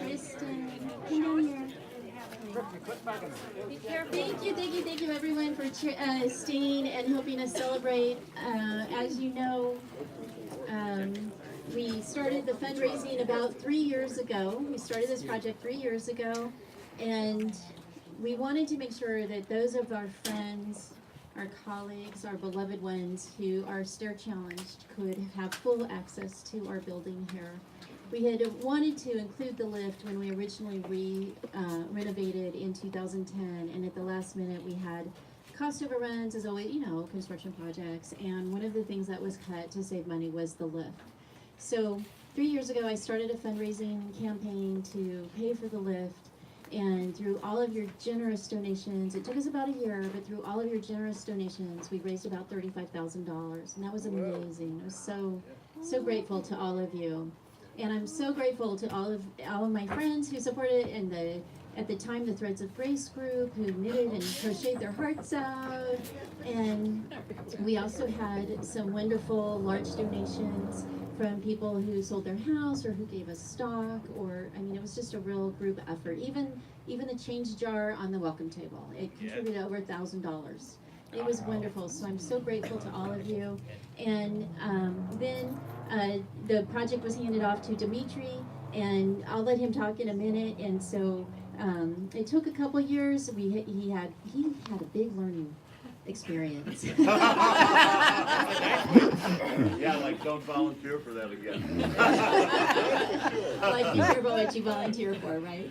Kristen, come down here. Thank you, everyone, for staying and helping us celebrate. As you know, we started the fundraising about 3 years ago. We started this project 3 years ago, and we wanted to make sure that those of our friends, our colleagues, our beloved ones who are stair challenged could have full access to our building here. We had wanted to include the lift when we originally renovated in 2010, and at the last minute we had cost overruns, as always, construction projects, and one of the things that was cut to save money was the lift. So 3 years ago I started a fundraising campaign to pay for the lift, and through all of your generous donations, it took us about a year, but through all of your generous donations, we raised about $35,000, and that was amazing. I was so grateful to all of you. And I'm so grateful to all of my friends who supported, and at the time the Threads of Grace group who knitted and crocheted their hearts out. And we also had some wonderful large donations from people who sold their house or who gave us stock, or it was just a real group effort. Even the change jar on the welcome table, it contributed over $1,000. It was wonderful, so I'm so grateful to all of you. And then the project was handed off to Dimitri, and I'll let him talk in a minute. And so it took a couple years. He had a big learning experience. Yeah, like don't volunteer for that again. Like be careful what you volunteer for, right?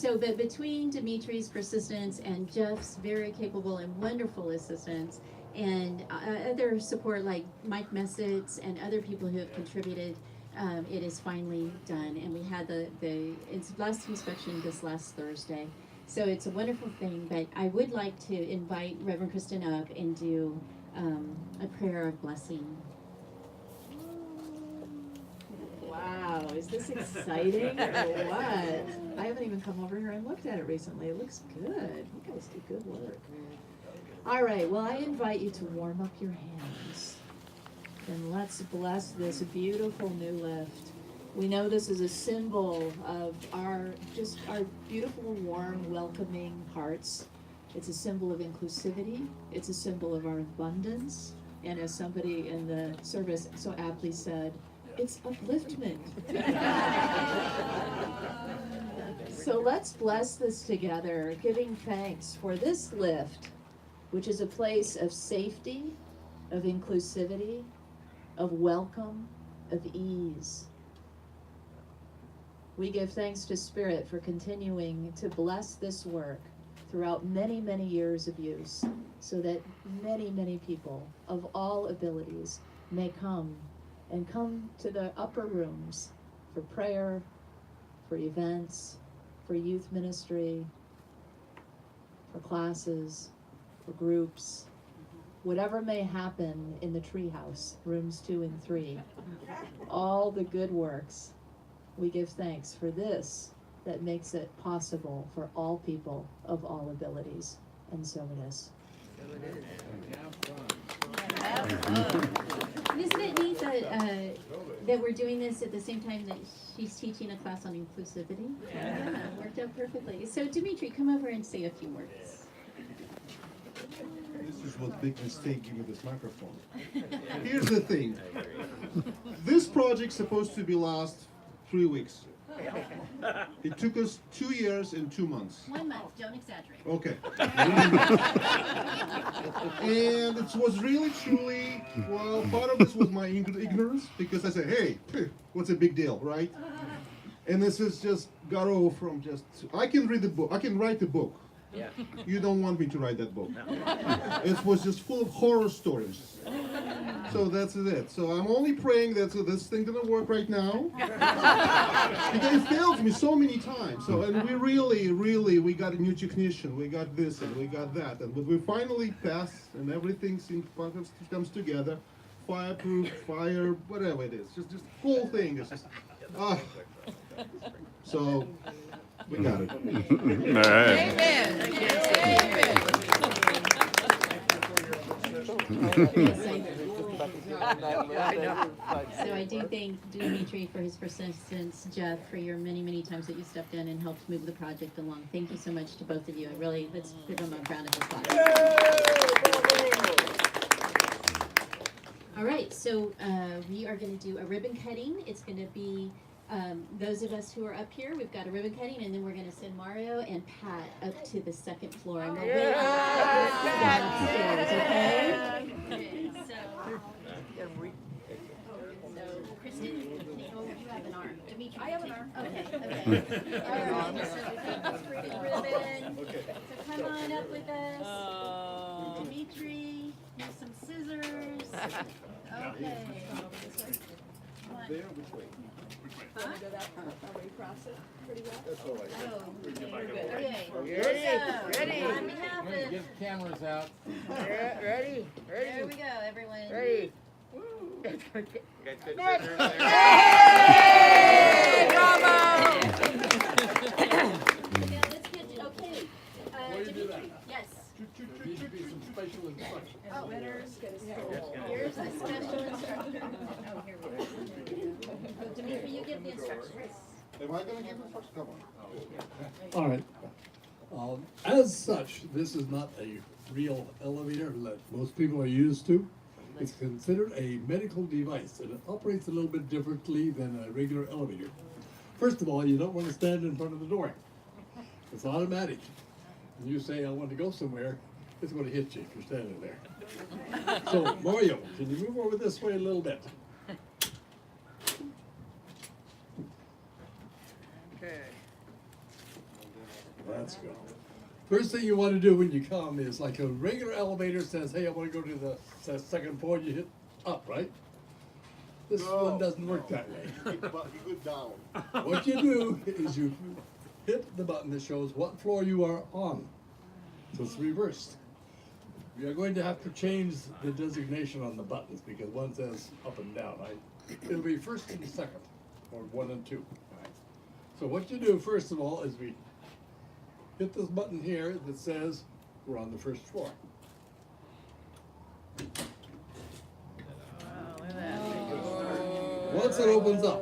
But between Dimitri's persistence and Jeff's very capable and wonderful assistance, and other support like Mike Messitz and other people who have contributed, it is finally done. And we had the last inspection this last Thursday. So it's a wonderful thing, but I would like to invite Reverend Kristen up and do a prayer of blessing. Wow, is this exciting or what? I haven't even come over here and looked at it recently. It looks good. You guys do good work. All right, well, I invite you to warm up your hands. And let's bless this beautiful new lift. We know this is a symbol of our beautiful, warm, welcoming hearts. It's a symbol of inclusivity. It's a symbol of our abundance. And as somebody in the service so aptly said, it's upliftment. So let's bless this together, giving thanks for this lift, which is a place of safety, of inclusivity, of welcome, of ease. We give thanks to Spirit for continuing to bless this work throughout many, many years of use, so that many, many people of all abilities may come to the upper rooms for prayer, for events, for youth ministry, for classes, for groups, whatever may happen in the treehouse, rooms 2 and 3, all the good works. We give thanks for this that makes it possible for all people of all abilities. And so it is. Isn't it neat that we're doing this at the same time that she's teaching a class on inclusivity? Yeah, worked out perfectly. So Dimitri, come over and say a few words. This is what big mistake giving this microphone. Here's the thing. This project's supposed to be last 3 weeks. It took us 2 years and 2 months. 1 month, don't exaggerate. Okay. And it was really, truly, well, part of this was my ignorance, because I said, hey, what's a big deal, right? And this is just got over from just, I can read the book, I can write the book. Yeah. You don't want me to write that book. It was just full of horror stories. So that's it. So I'm only praying that this thing gonna work right now. Because it failed me so many times. So, and we really, we got a new technician, we got this and we got that. And but we finally passed, and everything comes together. Fireproof, fire, whatever it is. Just the whole thing is just, so we got it. Amen. So I do thank Dimitri for his persistence, Jeff for your many, many times that you stepped in and helped move the project along. Thank you so much to both of you. Let's give them a round of applause. All right, so we are going to do a ribbon cutting. It's going to be those of us who are up here, we've got a ribbon cutting, and then we're going to send Mario and Pat up to the second floor. And we'll wait upstairs, okay? So, Kristen, you have an arm. Dimitri, I have an arm. Okay, okay. All right, so pretty ribbon. So come on up with us. Dimitri, here's some scissors. Okay. Come on. There, which way? Huh? That's all right. Oh, okay, Ready? we're good. Okay. Ready? On behalf of, Get the cameras out. Ready? there we go, everyone. Ready? Yeah, let's get, okay. Dimitri, yes. There needs to be some special instructions. Oh, here's a special instruction. Oh, here we go. Dimitri, you give the instructions. Am I gonna give instructions? Come on. All right. As such, this is not a real elevator that most people are used to. It's considered a medical device, and it operates a little bit differently than a regular elevator. First of all, you don't want to stand in front of the door. It's automatic. When you say, I want to go somewhere, it's going to hit you if you're standing there. So, Mario, can you move over this way a little bit? Okay. Let's go. First thing you want to do when you come is like a regular elevator says, hey, I want to go to the second floor, you hit up, right? This one doesn't work that way. You go down. What you do is you hit the button that shows what floor you are on. So it's reversed. We are going to have to change the designation on the buttons because one says up and down. It'll be first and second, or 1 and 2. So what you do first of all is we hit this button here that says we're on the first floor. Once it opens up,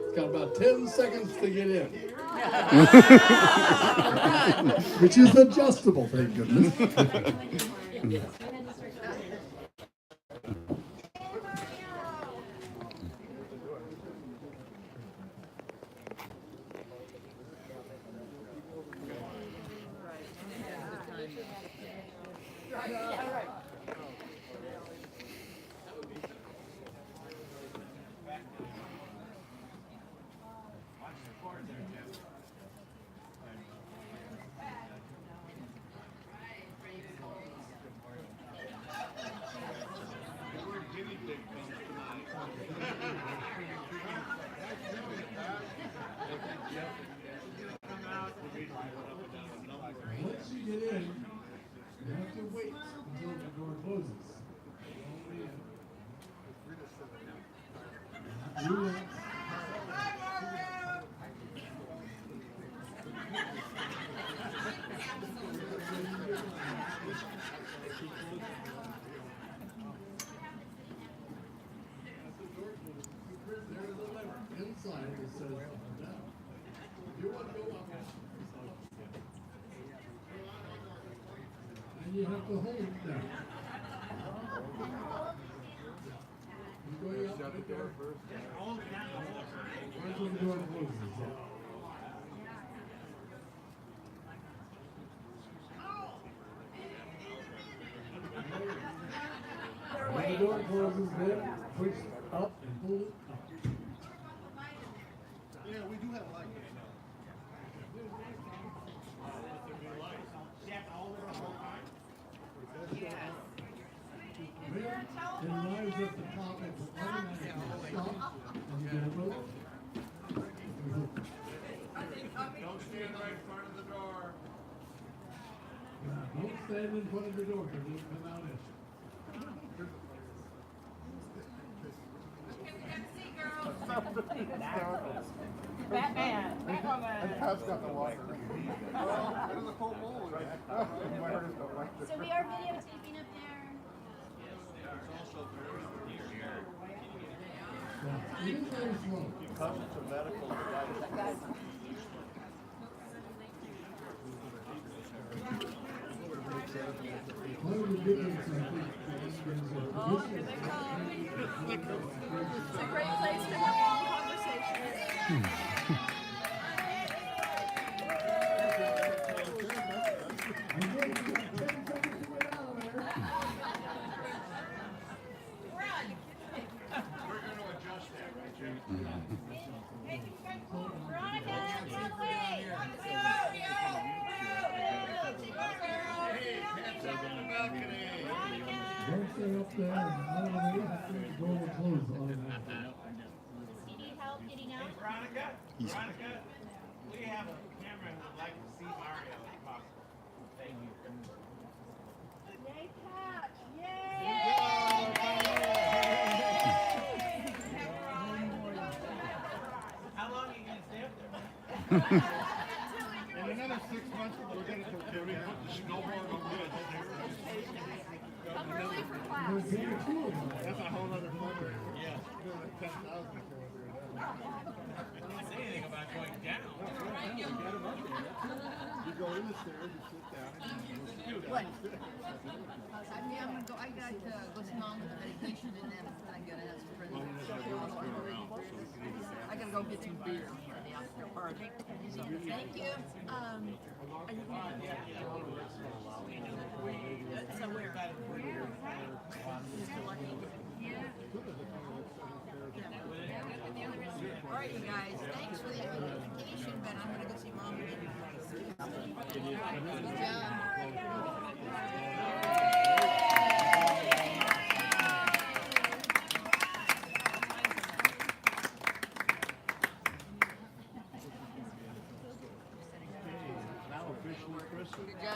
it's got about 10 seconds to get in. Which is adjustable, thank goodness. Once you get in, you have to wait until the door closes. There is a lever inside that says up and down. If you want to go up, and you have to hold it down. You're going out the door first. Right when the door closes. When the door closes, then push up and pull it up. Yeah, we do have light. It arrives at the top and it's automatically stop and you get a rope. Don't stand right in front of the door. Don't stand in front of the door because it'll come out at you. Batman. Pat's got the water. It is a cold bowl. So we are videotaping up there. It is very slow. Because it's a medical device. One of the differences, I think, Oh, here they come. It's a great place to have long conversations. Don't stay up there and out of the way, the door will close automatically. You need help getting out? Veronica, we have a camera who would like to see Mario if possible. Thank you. Yay, catch! Yay! How long are you gonna stay up there? In another 6 months, we're gonna put the snowboard over the stairs. Come early for class. There's very few of them. That's a whole other fundraiser. Yeah. Doing like 10,000 before we're done. Don't say anything about going down. You go in the stairs, you sit down, and you sit down. What? I'm gonna go, I got go sit down with the medication and then I'm gonna have some friends. I gotta go get some beer for the after party. So, thank you. Somewhere. All right, you guys, thanks for the invitation, but I'm gonna go see Mom again. Good job.